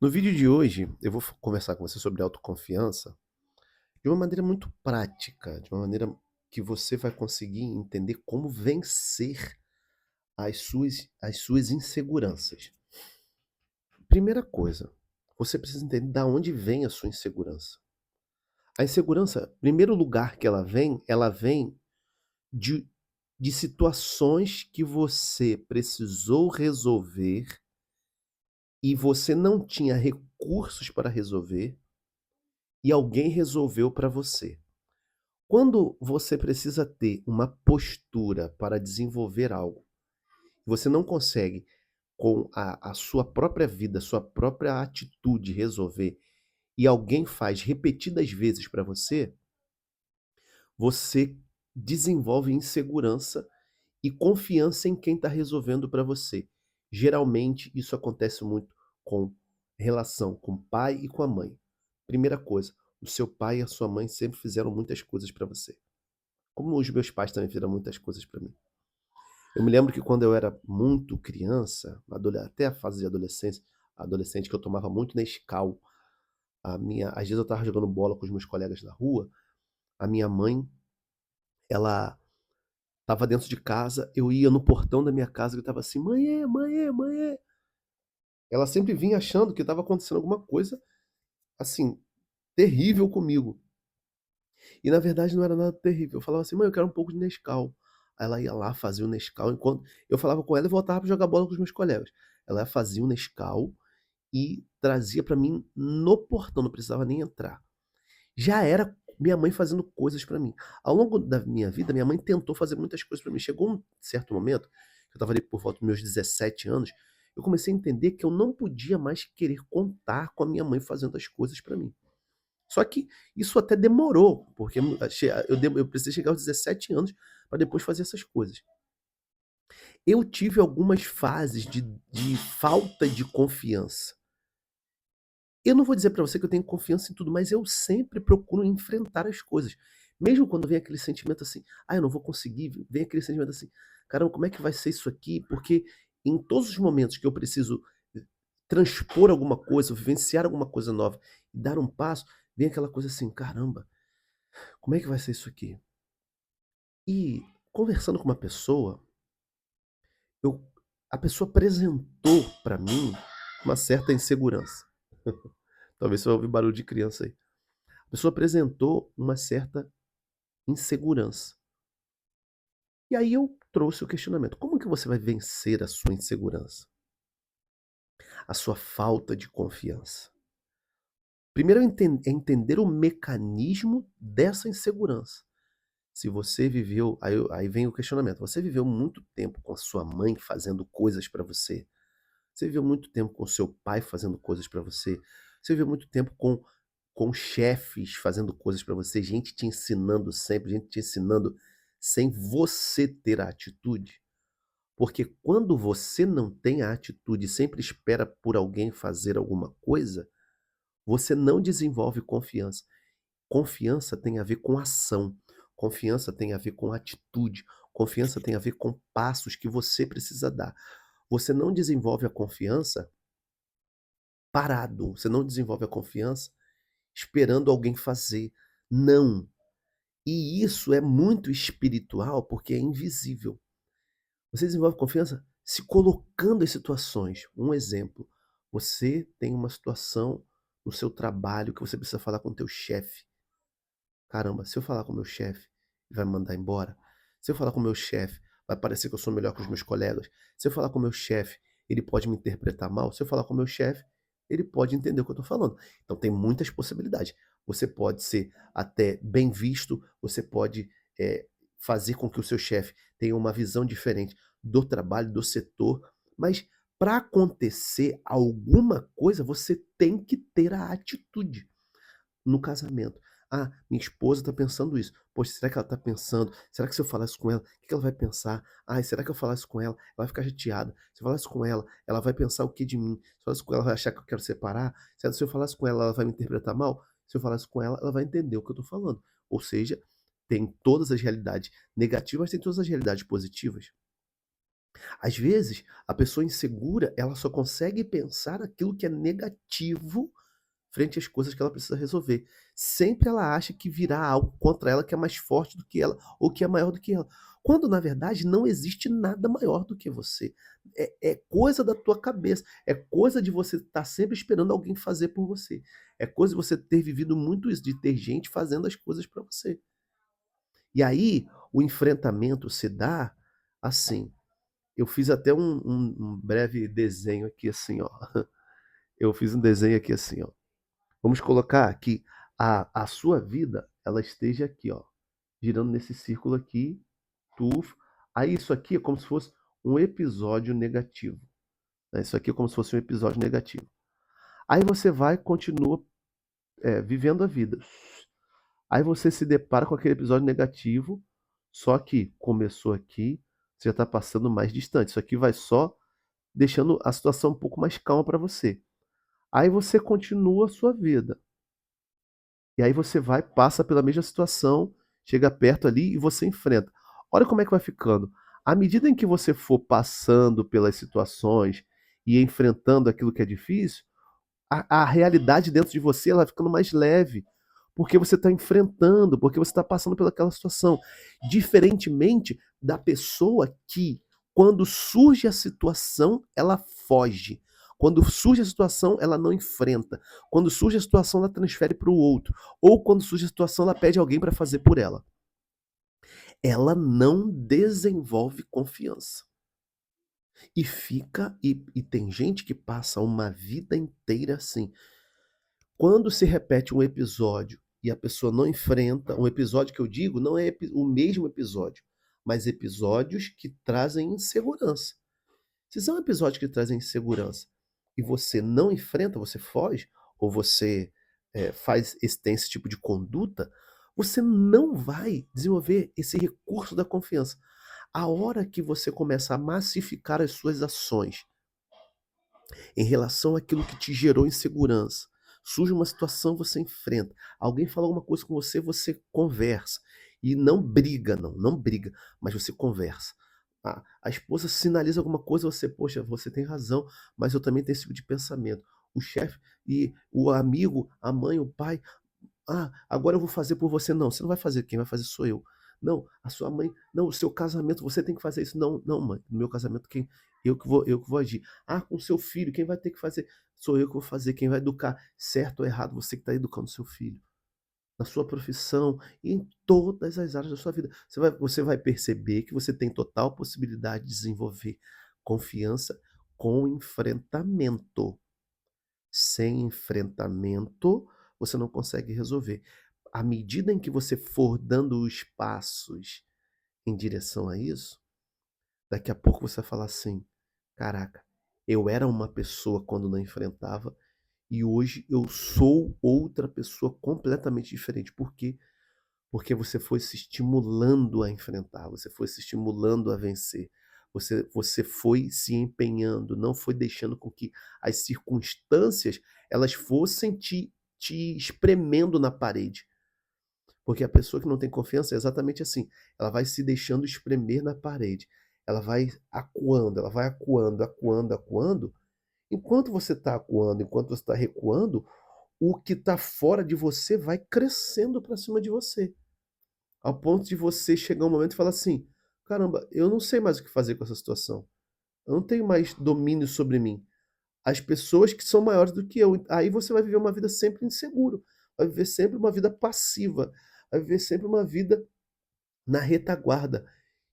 No vídeo de hoje, eu vou conversar com você sobre autoconfiança de uma maneira muito prática, de uma maneira que você vai conseguir entender como vencer as suas inseguranças. Primeira coisa, você precisa entender da onde vem a sua insegurança. A insegurança, primeiro lugar que ela vem de, de situações que você precisou resolver e você não tinha recursos para resolver e alguém resolveu para você. Quando você precisa ter uma postura para desenvolver algo, você não consegue com a sua própria vida, a sua própria atitude resolver, e alguém faz repetidas vezes para você, você desenvolve insegurança e confiança em quem está resolvendo para você. Geralmente, isso acontece muito com relação com o pai e com a mãe. Primeira coisa, o seu pai e a sua mãe sempre fizeram muitas coisas para você. Como os meus pais também fizeram muitas coisas para mim. Eu me lembro que quando eu era muito criança, até a fase de adolescência, adolescente, que eu tomava muito Nescau, às vezes eu estava jogando bola com os meus colegas na rua, a minha mãe, ela estava dentro de casa, eu ia no portão da minha casa e gritava assim: "Mãe, mãe, mãe". Ela sempre vinha achando que estava acontecendo alguma coisa, assim, terrível comigo. E na verdade não era nada terrível. Eu falava assim: "Mãe, eu quero um pouco de Nescau". Aí ela ia lá, fazia o Nescau, enquanto eu falava com ela e voltava para jogar bola com os meus colegas. Ela fazia o Nescau e trazia para mim no portão, não precisava nem entrar. Já era minha mãe fazendo coisas para mim. Ao longo da minha vida, minha mãe tentou fazer muitas coisas para mim. Chegou um certo momento, que eu estava ali por volta dos meus 17 anos, eu comecei a entender que eu não podia mais querer contar com a minha mãe fazendo as coisas para mim. Só que isso até demorou, porque eu precisei chegar aos 17 anos para depois fazer essas coisas. Eu tive algumas fases de falta de confiança. Eu não vou dizer para você que eu tenho confiança em tudo, mas eu sempre procuro enfrentar as coisas. Mesmo quando vem aquele sentimento assim: "Ah, eu não vou conseguir", vem aquele sentimento assim: "Caramba, como é que vai ser isso aqui?", porque em todos os momentos que eu preciso transpor alguma coisa, vivenciar alguma coisa nova e dar um passo, vem aquela coisa assim: "Caramba, como é que vai ser isso aqui?". E conversando com uma pessoa, eu a pessoa apresentou para mim uma certa insegurança. Talvez você vai ouvir barulho de criança aí. A pessoa apresentou uma certa insegurança. E aí eu trouxe o questionamento: como que você vai vencer a sua insegurança? A sua falta de confiança? Primeiro é entender o mecanismo dessa insegurança. Se você viveu, aí vem o questionamento: você viveu muito tempo com a sua mãe fazendo coisas para você? Você viveu muito tempo com o seu pai fazendo coisas para você? Você viveu muito tempo com chefes fazendo coisas para você, gente te ensinando sempre, gente te ensinando sem você ter a atitude? Porque quando você não tem a atitude e sempre espera por alguém fazer alguma coisa, você não desenvolve confiança. Confiança tem a ver com ação, confiança tem a ver com atitude, confiança tem a ver com passos que você precisa dar. Você não desenvolve a confiança parado, você não desenvolve a confiança esperando alguém fazer. Não. E isso é muito espiritual porque é invisível. Você desenvolve confiança se colocando em situações. Um exemplo, você tem uma situação no seu trabalho que você precisa falar com o teu chefe. Caramba, se eu falar com o meu chefe, ele vai me mandar embora. Se eu falar com o meu chefe, vai parecer que eu sou melhor que os meus colegas. Se eu falar com o meu chefe, ele pode me interpretar mal. Se eu falar com o meu chefe, ele pode entender o que eu estou falando. Então tem muitas possibilidades. Você pode ser até bem visto, você pode fazer com que o seu chefe tenha uma visão diferente do trabalho, do setor, mas para acontecer alguma coisa, você tem que ter a atitude no casamento. Ah, minha esposa está pensando isso. Poxa, será que ela está pensando? Será que se eu falar isso com ela, o que que ela vai pensar? Ai, será que eu falar isso com ela, ela vai ficar chateada? Se eu falar isso com ela vai pensar o que de mim? Se eu falar isso com ela, ela vai achar que eu quero separar? Se eu falar isso com ela vai me interpretar mal? Se eu falar isso com ela vai entender o que eu estou falando. Ou seja, tem todas as realidades negativas, tem todas as realidades positivas. Às vezes, a pessoa insegura, ela só consegue pensar aquilo que é negativo frente às coisas que ela precisa resolver. Sempre ela acha que virá algo contra ela que é mais forte do que ela ou que é maior do que ela. Quando na verdade não existe nada maior do que você. É coisa da tua cabeça, é coisa de você estar sempre esperando alguém fazer por você. É coisa de você ter vivido muito isso, de ter gente fazendo as coisas para você. E aí o enfrentamento se dá assim. Eu fiz até um breve desenho aqui assim, ó. Eu fiz um desenho aqui assim, ó. Vamos colocar que a sua vida, ela esteja aqui, ó, girando nesse círculo aqui, tuf. Aí isso aqui é como se fosse um episódio negativo, né? Isso aqui é como se fosse um episódio negativo. Aí você vai, continua vivendo a vida. Aí você se depara com aquele episódio negativo, só que começou aqui, você já está passando mais distante. Isso aqui vai só deixando a situação um pouco mais calma para você. Aí você continua a sua vida. E aí você vai, passa pela mesma situação, chega perto ali e você enfrenta. Olha como é que vai ficando. À medida em que você for passando pelas situações e enfrentando aquilo que é difícil, a realidade dentro de você ela vai ficando mais leve. Porque você está enfrentando, porque você está passando pelaquela situação. Diferentemente da pessoa que, quando surge a situação, ela foge. Quando surge a situação, ela não enfrenta. Quando surge a situação, ela transfere para o outro. Ou quando surge a situação, ela pede alguém para fazer por ela. Ela não desenvolve confiança. E tem gente que passa uma vida inteira assim. Quando se repete um episódio e a pessoa não enfrenta, um episódio que eu digo não é o mesmo episódio, mas episódios que trazem insegurança. Se são episódios que trazem insegurança e você não enfrenta, você foge, ou você tem esse tipo de conduta, você não vai desenvolver esse recurso da confiança. A hora que você começa a massificar as suas ações em relação àquilo que te gerou insegurança. Surge uma situação, você enfrenta. Alguém fala alguma coisa com você, você conversa. E não briga, não briga, mas você conversa. A esposa sinaliza alguma coisa, você, poxa, você tem razão, mas eu também tenho esse tipo de pensamento. O chefe e o amigo, a mãe, o pai, agora eu vou fazer por você. Não, você não vai fazer, quem vai fazer sou eu. Não, a sua mãe, não, o seu casamento, você tem que fazer isso. Não, não, mãe, no meu casamento, eu que vou agir. Com o seu filho, quem vai ter que fazer? Sou eu que vou fazer, quem vai educar, certo ou errado, você que está educando seu filho. Na sua profissão e em todas as áreas da sua vida. Você vai perceber que você tem total possibilidade de desenvolver confiança com enfrentamento. Sem enfrentamento, você não consegue resolver. À medida em que você for dando os passos em direção a isso, daqui a pouco você vai falar assim: caraca, eu era uma pessoa quando não enfrentava e hoje eu sou outra pessoa completamente diferente. Por quê? Porque você foi se estimulando a enfrentar, você foi se estimulando a vencer. Você foi se empenhando, não foi deixando com que as circunstâncias elas fossem te espremendo na parede. Porque a pessoa que não tem confiança é exatamente assim. Ela vai se deixando espremer na parede. Ela vai acuando, ela vai acuando, acuando, acuando. Enquanto você está acuando, enquanto você está recuando, o que está fora de você vai crescendo para cima de você. Ao ponto de você chegar um momento e falar assim: caramba, eu não sei mais o que fazer com essa situação. Eu não tenho mais domínio sobre mim. As pessoas que são maiores do que eu. Aí você vai viver uma vida sempre inseguro. Vai viver sempre uma vida passiva. Vai viver sempre uma vida na retaguarda.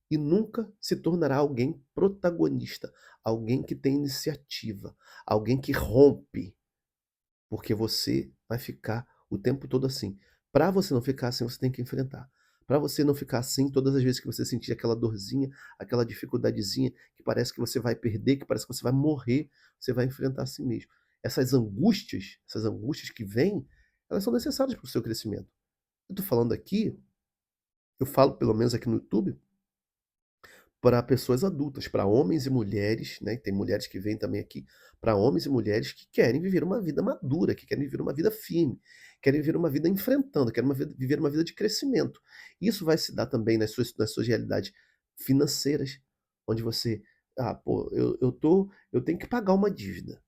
E nunca se tornará alguém protagonista. Alguém que tem iniciativa. Alguém que rompe. Porque você vai ficar o tempo todo assim. Para você não ficar assim, você tem que enfrentar. Para você não ficar assim, todas as vezes que você sentir aquela dorzinha, aquela dificuldadezinha, que parece que você vai perder, que parece que você vai morrer, você vai enfrentar a si mesmo. Essas angústias que vêm, elas são necessárias para o seu crescimento. Eu estou falando aqui, eu falo pelo menos aqui no YouTube, para pessoas adultas, para homens e mulheres, né? Tem mulheres que vêm também aqui, para homens e mulheres que querem viver uma vida madura, que querem viver uma vida firme, querem viver uma vida enfrentando, querem viver uma vida de crescimento. Isso vai se dar também nas suas realidades financeiras, onde você Ah, pô, eu tenho que pagar uma dívida,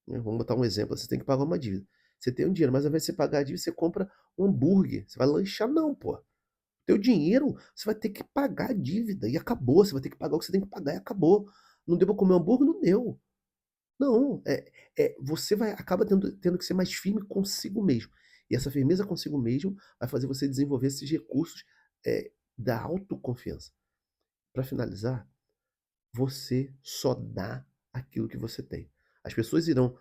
né? Vamos botar um exemplo, você tem que pagar uma dívida. Você tem um dinheiro, mas ao invés de você pagar a dívida, você compra um hambúrguer. Você vai lanchar, não, pô. Teu dinheiro, você vai ter que pagar a dívida e acabou. Você vai ter que pagar o que você tem que pagar e acabou. Não deu pra comer um hambúrguer? Não deu. Não, você vai acaba tendo que ser mais firme consigo mesmo. E essa firmeza consigo mesmo vai fazer você desenvolver esses recursos, da autoconfiança. Para finalizar, você só dá aquilo que você tem. As pessoas irão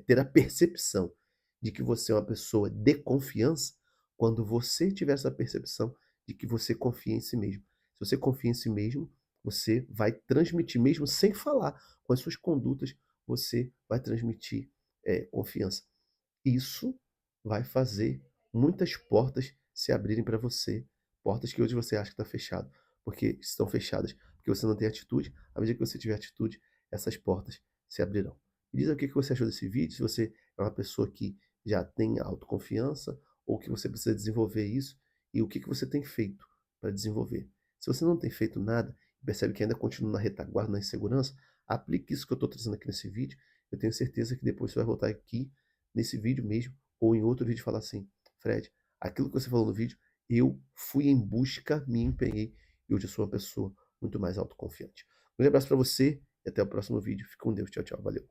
ter a percepção de que você é uma pessoa de confiança quando você tiver essa percepção de que você confia em si mesmo. Se você confia em si mesmo, você vai transmitir, mesmo sem falar, com as suas condutas, você vai transmitir confiança. Isso vai fazer muitas portas se abrirem para você, portas que hoje você acha que está fechado, porque estão fechadas, porque você não tem atitude. À medida que você tiver atitude, essas portas se abrirão. Me diz aí o que você achou desse vídeo, se você é uma pessoa que já tem autoconfiança ou que você precisa desenvolver isso e o que você tem feito para desenvolver. Se você não tem feito nada e percebe que ainda continua na retaguarda, na insegurança, aplique isso que eu estou trazendo aqui nesse vídeo. Eu tenho certeza que depois você vai voltar aqui nesse vídeo mesmo, ou em outro vídeo falar assim, Fred, aquilo que você falou no vídeo, eu fui em busca, me empenhei, e hoje eu sou uma pessoa muito mais autoconfiante. Um grande abraço para você e até o próximo vídeo. Fique com Deus. Tchau, tchau. Valeu.